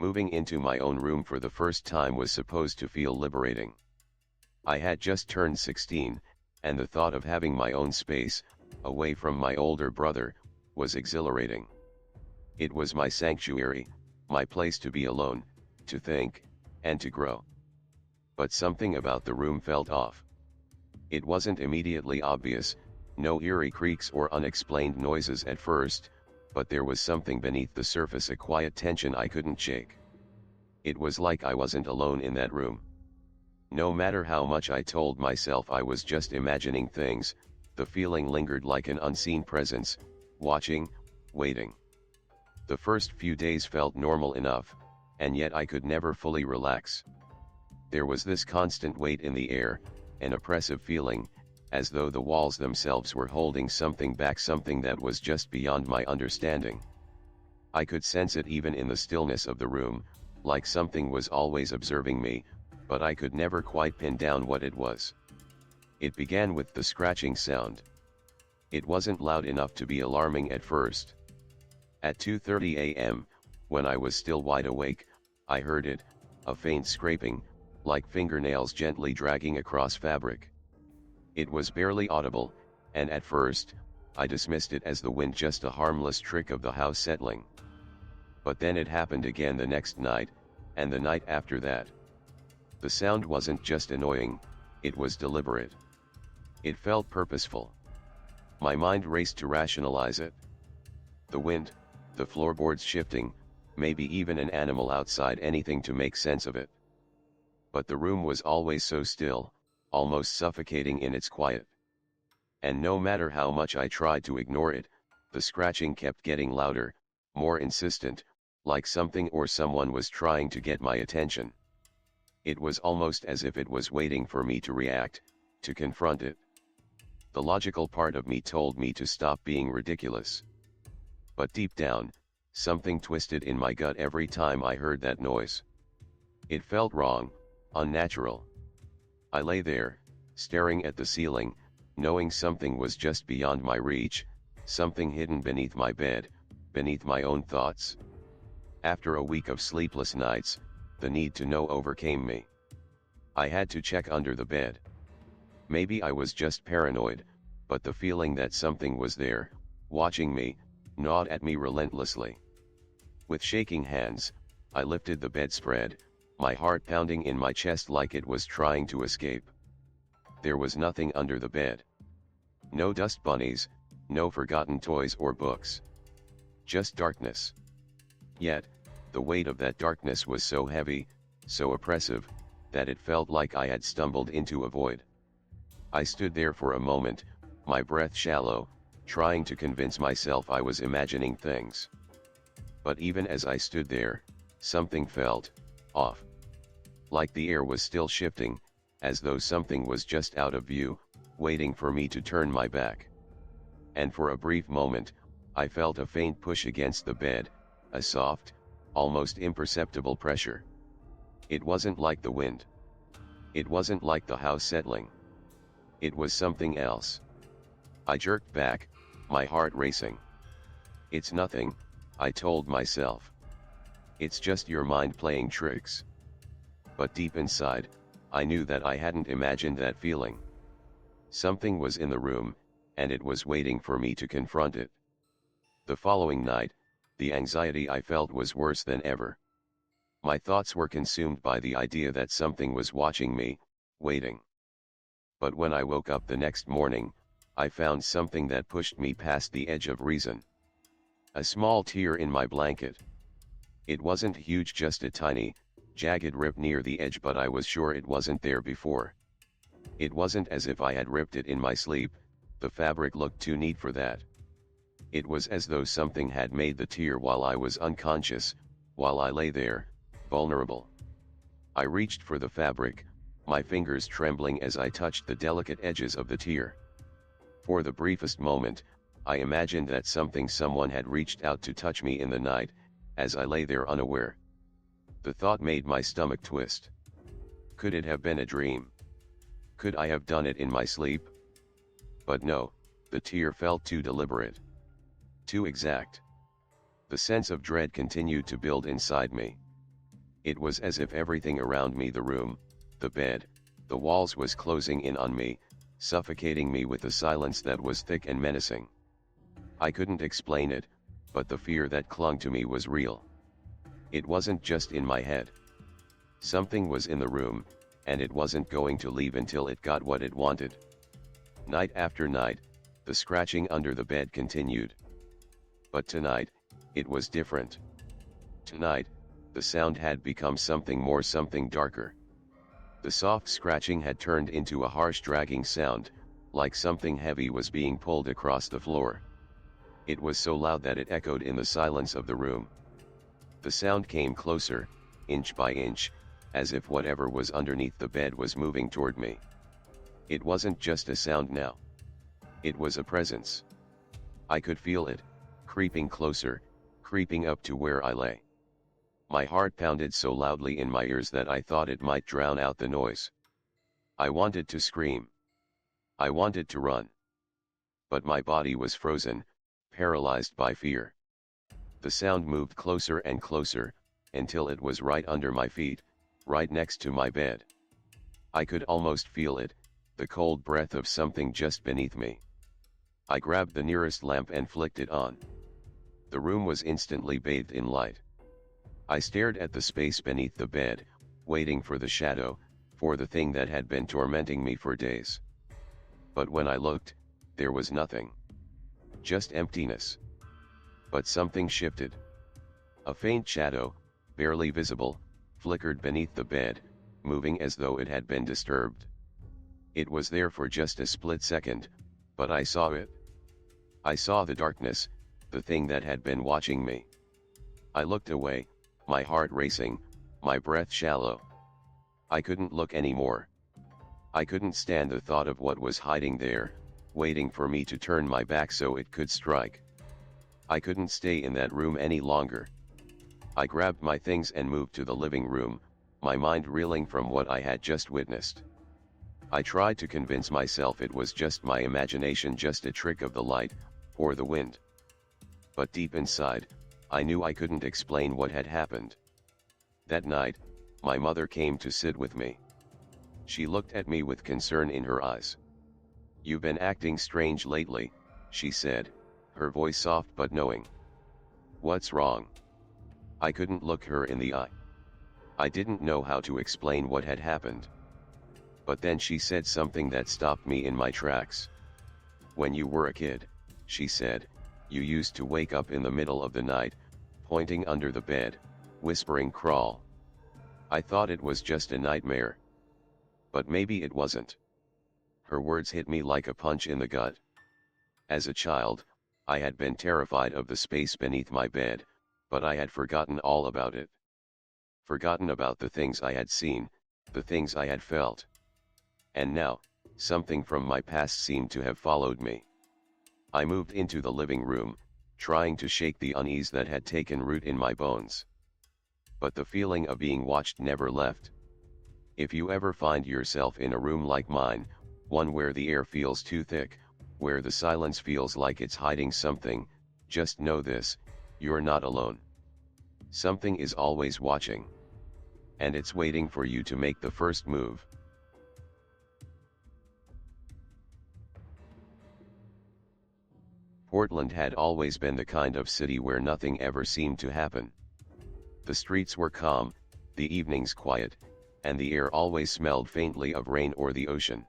Moving into my own room for the first time was supposed to feel liberating. I had just turned 16, and the thought of having my own space, away from my older brother, was exhilarating. It was my sanctuary, my place to be alone, to think, and to grow. But something about the room felt off. It wasn't immediately obvious, no eerie creaks or unexplained noises at first, but there was something beneath the surface, a quiet tension I couldn't shake. It was like I wasn't alone in that room. No matter how much I told myself I was just imagining things, the feeling lingered like an unseen presence, watching, waiting. The first few days felt normal enough, and yet I could never fully relax. There was this constant weight in the air, an oppressive feeling, as though the walls themselves were holding something back, something that was just beyond my understanding. I could sense it even in the stillness of the room, like something was always observing me, but I could never quite pin down what it was. It began with the scratching sound. It wasn't loud enough to be alarming at first. At 2:30 a.m., when I was still wide awake, I heard it, a faint scraping, like fingernails gently dragging across fabric. It was barely audible, and at first, I dismissed it as the wind, just a harmless trick of the house settling. But then it happened again the next night, and the night after that. The sound wasn't just annoying, it was deliberate. It felt purposeful. My mind raced to rationalize it. The wind, the floorboards shifting, maybe even an animal outside, anything to make sense of it. But the room was always so still, almost suffocating in its quiet. And no matter how much I tried to ignore it, the scratching kept getting louder, more insistent, like something or someone was trying to get my attention. It was almost as if it was waiting for me to react, to confront it. The logical part of me told me to stop being ridiculous. But deep down, something twisted in my gut every time I heard that noise. It felt wrong, unnatural. I lay there, staring at the ceiling, knowing something was just beyond my reach, something hidden beneath my bed, beneath my own thoughts. After a week of sleepless nights, the need to know overcame me. I had to check under the bed. Maybe I was just paranoid, but the feeling that something was there, watching me, gnawed at me relentlessly. With shaking hands, I lifted the bedspread, my heart pounding in my chest like it was trying to escape. There was nothing under the bed. No dust bunnies, no forgotten toys or books. Just darkness. Yet, the weight of that darkness was so heavy, so oppressive, that it felt like I had stumbled into a void. I stood there for a moment, my breath shallow, trying to convince myself I was imagining things. But even as I stood there, something felt off. Like the air was still shifting, as though something was just out of view, waiting for me to turn my back. And for a brief moment, I felt a faint push against the bed, a soft, almost imperceptible pressure. It wasn't like the wind. It wasn't like the house settling. It was something else. I jerked back, my heart racing. It's nothing, I told myself. It's just your mind playing tricks. But deep inside, I knew that I hadn't imagined that feeling. Something was in the room, and it was waiting for me to confront it. The following night, the anxiety I felt was worse than ever. My thoughts were consumed by the idea that something was watching me, waiting. But when I woke up the next morning, I found something that pushed me past the edge of reason. A small tear in my blanket. It wasn't huge, just a tiny, jagged rip near the edge, but I was sure it wasn't there before. It wasn't as if I had ripped it in my sleep, the fabric looked too neat for that. It was as though something had made the tear while I was unconscious, while I lay there, vulnerable. I reached for the fabric, my fingers trembling as I touched the delicate edges of the tear. For the briefest moment, I imagined that someone had reached out to touch me in the night, as I lay there unaware. The thought made my stomach twist. Could it have been a dream? Could I have done it in my sleep? But no, the tear felt too deliberate. Too exact. The sense of dread continued to build inside me. It was as if everything around me, the room, the bed, the walls, was closing in on me, suffocating me with a silence that was thick and menacing. I couldn't explain it, but the fear that clung to me was real. It wasn't just in my head. Something was in the room, and it wasn't going to leave until it got what it wanted. Night after night, the scratching under the bed continued. But tonight, it was different. Tonight, the sound had become something more, something darker. The soft scratching had turned into a harsh dragging sound, like something heavy was being pulled across the floor. It was so loud that it echoed in the silence of the room. The sound came closer, inch by inch, as if whatever was underneath the bed was moving toward me. It wasn't just a sound now. It was a presence. I could feel it, creeping closer, creeping up to where I lay. My heart pounded so loudly in my ears that I thought it might drown out the noise. I wanted to scream. I wanted to run. But my body was frozen, paralyzed by fear. The sound moved closer and closer, until it was right under my feet, right next to my bed. I could almost feel it, the cold breath of something just beneath me. I grabbed the nearest lamp and flicked it on. The room was instantly bathed in light. I stared at the space beneath the bed, waiting for the shadow, for the thing that had been tormenting me for days. But when I looked, there was nothing. Just emptiness. But something shifted. A faint shadow, barely visible, flickered beneath the bed, moving as though it had been disturbed. It was there for just a split second, but I saw it. I saw the darkness, the thing that had been watching me. I looked away, my heart racing, my breath shallow. I couldn't look anymore. I couldn't stand the thought of what was hiding there, waiting for me to turn my back so it could strike. I couldn't stay in that room any longer. I grabbed my things and moved to the living room, my mind reeling from what I had just witnessed. I tried to convince myself it was just my imagination, just a trick of the light, or the wind. But deep inside, I knew I couldn't explain what had happened. That night, my mother came to sit with me. She looked at me with concern in her eyes. "You've been acting strange lately," she said, her voice soft but knowing. "What's wrong?" I couldn't look her in the eye. I didn't know how to explain what had happened. But then she said something that stopped me in my tracks. "When you were a kid," she said, "you used to wake up in the middle of the night, pointing under the bed, whispering 'crawl.' I thought it was just a nightmare. But maybe it wasn't." Her words hit me like a punch in the gut. As a child, I had been terrified of the space beneath my bed, but I had forgotten all about it. Forgotten about the things I had seen, the things I had felt. And now, something from my past seemed to have followed me. I moved into the living room, trying to shake the unease that had taken root in my bones. But the feeling of being watched never left. If you ever find yourself in a room like mine, one where the air feels too thick, where the silence feels like it's hiding something, just know this: you're not alone. Something is always watching. And it's waiting for you to make the first move. Portland had always been the kind of city where nothing ever seemed to happen. The streets were calm, the evenings quiet, and the air always smelled faintly of rain or the ocean.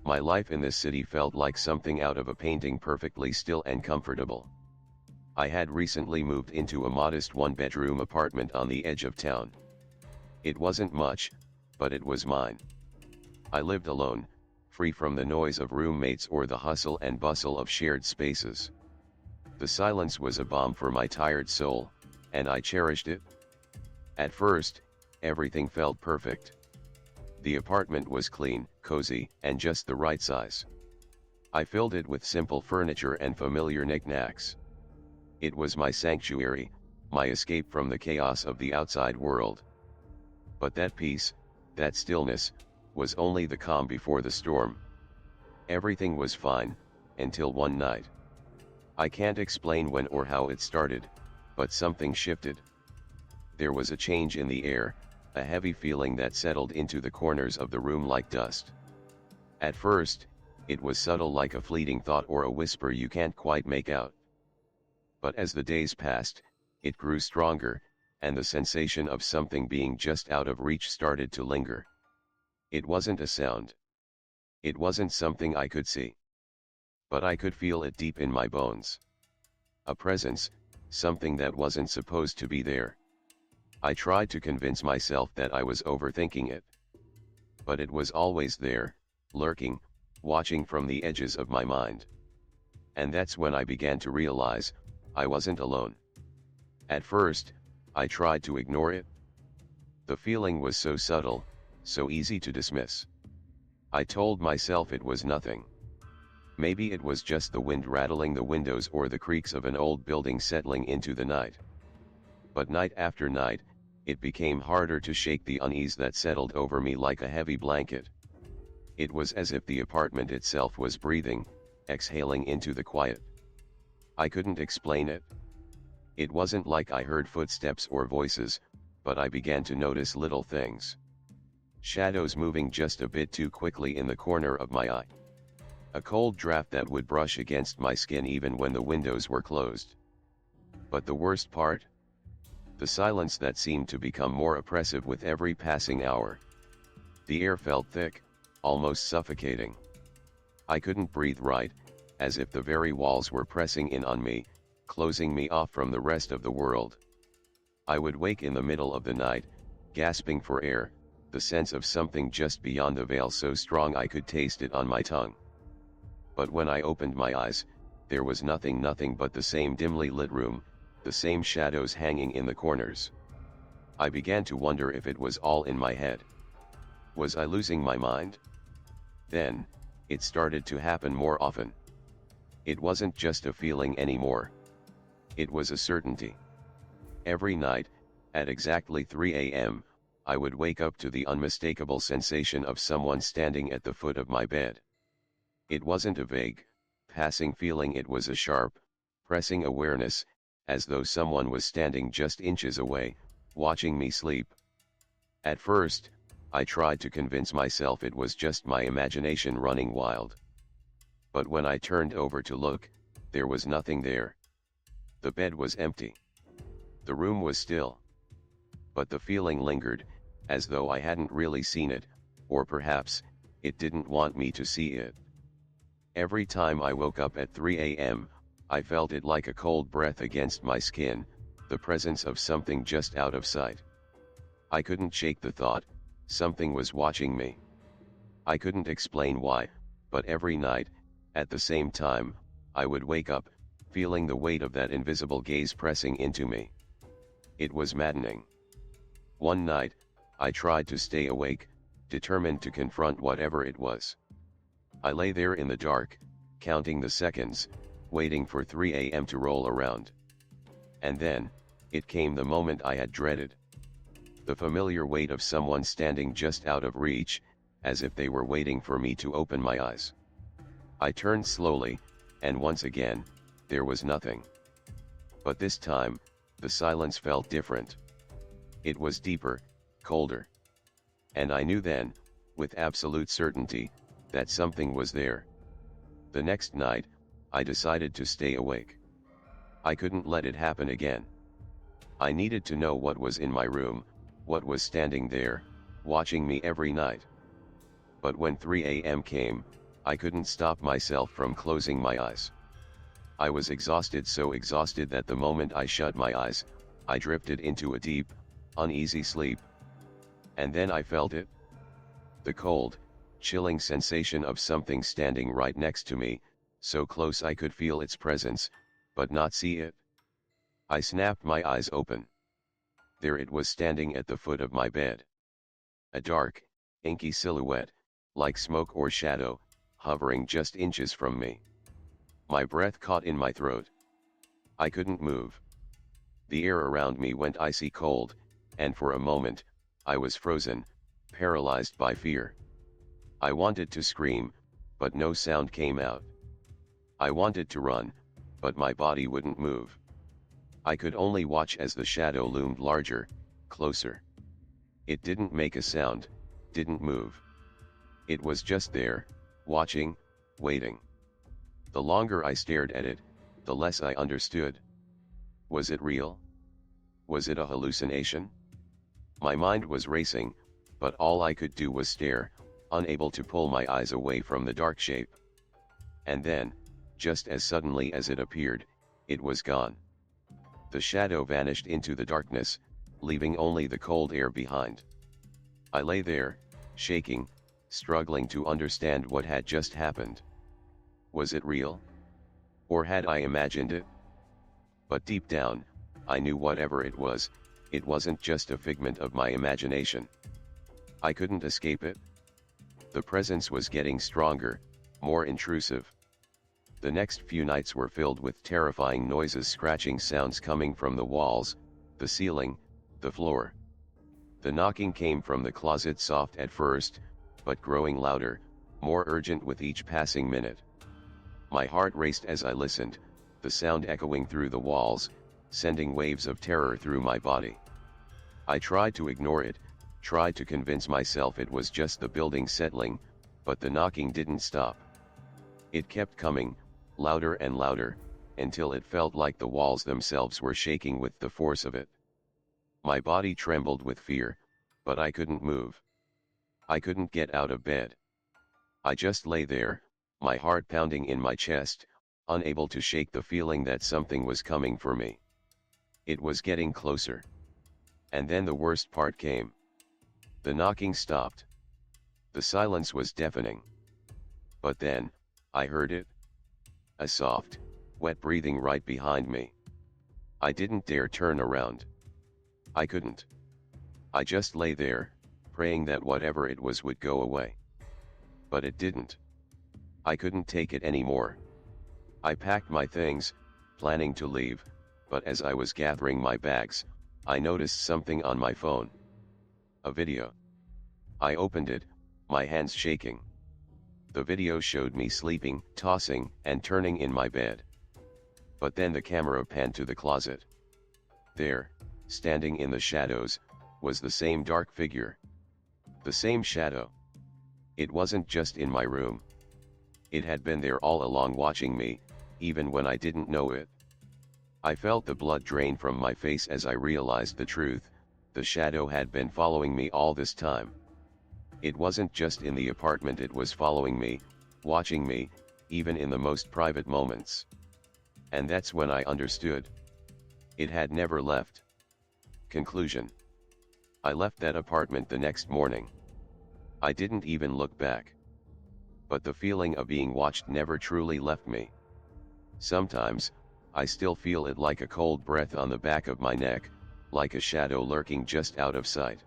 My life in this city felt like something out of a painting, perfectly still and comfortable. I had recently moved into a modest one-bedroom apartment on the edge of town. It wasn't much, but it was mine. I lived alone, free from the noise of roommates or the hustle and bustle of shared spaces. The silence was a balm for my tired soul, and I cherished it. At first, everything felt perfect. The apartment was clean, cozy, and just the right size. I filled it with simple furniture and familiar knickknacks. It was my sanctuary, my escape from the chaos of the outside world. But that peace, that stillness, was only the calm before the storm. Everything was fine, until one night. I can't explain when or how it started, but something shifted. There was a change in the air, a heavy feeling that settled into the corners of the room like dust. At first, it was subtle, like a fleeting thought or a whisper you can't quite make out. But as the days passed, it grew stronger, and the sensation of something being just out of reach started to linger. It wasn't a sound. It wasn't something I could see. But I could feel it deep in my bones. A presence, something that wasn't supposed to be there. I tried to convince myself that I was overthinking it. But it was always there, lurking, watching from the edges of my mind. And that's when I began to realize, I wasn't alone. At first, I tried to ignore it. The feeling was so subtle, so easy to dismiss. I told myself it was nothing. Maybe it was just the wind rattling the windows or the creaks of an old building settling into the night. But night after night, it became harder to shake the unease that settled over me like a heavy blanket. It was as if the apartment itself was breathing, exhaling into the quiet. I couldn't explain it. It wasn't like I heard footsteps or voices, but I began to notice little things. Shadows moving just a bit too quickly in the corner of my eye. A cold draft that would brush against my skin even when the windows were closed. But the worst part? The silence that seemed to become more oppressive with every passing hour. The air felt thick, almost suffocating. I couldn't breathe right, as if the very walls were pressing in on me, closing me off from the rest of the world. I would wake in the middle of the night, gasping for air, the sense of something just beyond the veil so strong I could taste it on my tongue. But when I opened my eyes, there was nothing but the same dimly lit room, the same shadows hanging in the corners. I began to wonder if it was all in my head. Was I losing my mind? Then, it started to happen more often. It wasn't just a feeling anymore. It was a certainty. Every night, at exactly 3 a.m., I would wake up to the unmistakable sensation of someone standing at the foot of my bed. It wasn't a vague, passing feeling, it was a sharp, pressing awareness, as though someone was standing just inches away, watching me sleep. At first, I tried to convince myself it was just my imagination running wild. But when I turned over to look, there was nothing there. The bed was empty. The room was still. But the feeling lingered, as though I hadn't really seen it, or perhaps, it didn't want me to see it. Every time I woke up at 3 a.m., I felt it like a cold breath against my skin, the presence of something just out of sight. I couldn't shake the thought, something was watching me. I couldn't explain why, but every night, at the same time, I would wake up, feeling the weight of that invisible gaze pressing into me. It was maddening. One night, I tried to stay awake, determined to confront whatever it was. I lay there in the dark, counting the seconds, waiting for 3 a.m. to roll around. And then, it came, the moment I had dreaded. The familiar weight of someone standing just out of reach, as if they were waiting for me to open my eyes. I turned slowly, and once again, there was nothing. But this time, the silence felt different. It was deeper, colder. And I knew then, with absolute certainty, that something was there. The next night, I decided to stay awake. I couldn't let it happen again. I needed to know what was in my room, what was standing there, watching me every night. But when 3 a.m. came, I couldn't stop myself from closing my eyes. I was exhausted, so exhausted that the moment I shut my eyes, I drifted into a deep, uneasy sleep. And then I felt it. The cold, chilling sensation of something standing right next to me, so close I could feel its presence, but not see it. I snapped my eyes open. There it was, standing at the foot of my bed. A dark, inky silhouette, like smoke or shadow, hovering just inches from me. My breath caught in my throat. I couldn't move. The air around me went icy cold, and for a moment, I was frozen, paralyzed by fear. I wanted to scream, but no sound came out. I wanted to run, but my body wouldn't move. I could only watch as the shadow loomed larger, closer. It didn't make a sound, didn't move. It was just there, watching, waiting. The longer I stared at it, the less I understood. Was it real? Was it a hallucination? My mind was racing, but all I could do was stare, unable to pull my eyes away from the dark shape. And then, just as suddenly as it appeared, it was gone. The shadow vanished into the darkness, leaving only the cold air behind. I lay there, shaking, struggling to understand what had just happened. Was it real? Or had I imagined it? But deep down, I knew whatever it wasn't just a figment of my imagination. I couldn't escape it. The presence was getting stronger, more intrusive. The next few nights were filled with terrifying noises, scratching sounds coming from the walls, the ceiling, the floor. The knocking came from the closet, soft at first, but growing louder, more urgent with each passing minute. My heart raced as I listened, the sound echoing through the walls, sending waves of terror through my body. I tried to ignore it, tried to convince myself it was just the building settling, but the knocking didn't stop. It kept coming, louder and louder, until it felt like the walls themselves were shaking with the force of it. My body trembled with fear, but I couldn't move. I couldn't get out of bed. I just lay there, my heart pounding in my chest, unable to shake the feeling that something was coming for me. It was getting closer. And then the worst part came. The knocking stopped. The silence was deafening. But then, I heard it. A soft, wet breathing right behind me. I didn't dare turn around. I couldn't. I just lay there, praying that whatever it was would go away. But it didn't. I couldn't take it anymore. I packed my things, planning to leave, but as I was gathering my bags, I noticed something on my phone. A video. I opened it, my hands shaking. The video showed me sleeping, tossing, and turning in my bed. But then the camera panned to the closet. There, standing in the shadows, was the same dark figure. The same shadow. It wasn't just in my room. It had been there all along, watching me, even when I didn't know it. I felt the blood drain from my face as I realized the truth. The shadow had been following me all this time. It wasn't just in the apartment, it was following me, watching me, even in the most private moments. And that's when I understood. It had never left. Conclusion. I left that apartment the next morning. I didn't even look back. But the feeling of being watched never truly left me. Sometimes, I still feel it, like a cold breath on the back of my neck, like a shadow lurking just out of sight.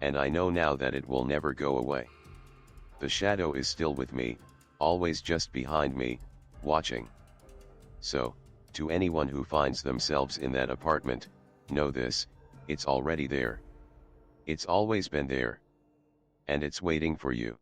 And I know now that it will never go away. The shadow is still with me, always just behind me, watching. So, to anyone who finds themselves in that apartment, know this: it's already there. It's always been there. And it's waiting for you.